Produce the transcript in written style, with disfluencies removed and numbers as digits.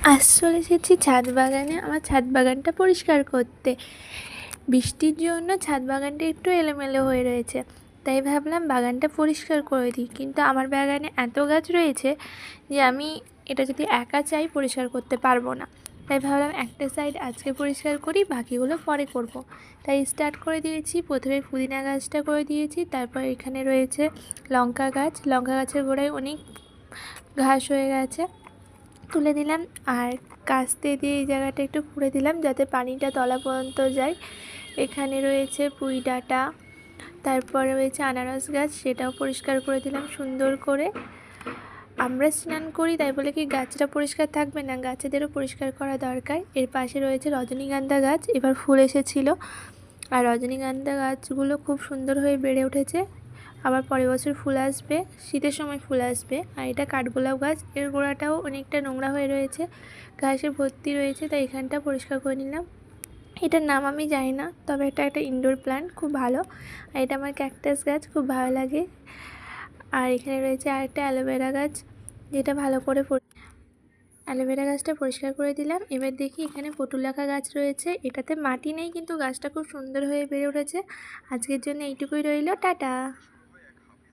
আজ চলে এসেছি ছাদ বাগানে আমার ছাদ বাগানটা পরিষ্কার করতে। বৃষ্টির জন্য ছাদ বাগানটা একটু এলোমেলো হয়ে রয়েছে, তাই ভাবলাম বাগানটা পরিষ্কার করে দিই। কিন্তু আমার বাগানে এত গাছ রয়েছে যে আমি এটা যদি একা চাই পরিষ্কার করতে পারবো না। তাই ভাবলাম একটা সাইড আজকে পরিষ্কার করি, বাকিগুলো পরে করব। তাই স্টার্ট করে দিয়েছি। প্রথমে পুদিনা গাছটা করে দিয়েছি, তারপর এখানে রয়েছে লঙ্কা গাছ। লঙ্কা গাছের গোড়ায় অনেক ঘাস হয়ে গেছে, তুলে দিলাম। আর কাস্তে দিয়ে এই জায়গাটা একটু খুঁড়ে দিলাম যাতে পানিটা তলা পর্যন্ত যায়। এখানে রয়েছে পুঁই ডাঁটা, তারপরে রয়েছে আনারস গাছ, সেটাও পরিষ্কার করে দিলাম সুন্দর করে। আমরা স্নান করি তাই বলে কি গাছটা পরিষ্কার থাকবে না, গাছেদেরও পরিষ্কার করা দরকার। এর পাশে রয়েছে রজনীগন্ধা গাছ, এবার ফুল এসেছিল। আর রজনীগন্ধা গাছগুলো খুব সুন্দর হয়ে বেড়ে উঠেছে। আবার পরের বছর ফুল আসবে, শীতের সময় ফুল আসবে। আর এটা কাঠগোলাপ গাছ, এর গোড়াটাও অনেকটা নোংরা হয়ে রয়েছে, ঘাসে ভর্তি রয়েছে, তাই এখানটা পরিষ্কার করে নিলাম। এটার নাম আমি জানি না, তবে এটা একটা ইনডোর প্ল্যান্ট, খুব ভালো। আর এটা আমার ক্যাকটাস গাছ, খুব ভালো লাগে। আর এখানে রয়েছে আরেকটা অ্যালোভেরা গাছ, যেটা ভালো করে অ্যালোভেরা গাছটা পরিষ্কার করে দিলাম। এবার দেখি এখানে পটুলাখা গাছ রয়েছে, এটাতে মাটি নেই কিন্তু গাছটা খুব সুন্দর হয়ে বেড়ে উঠেছে। আজকের জন্য এইটুকুই রইল, টাটা।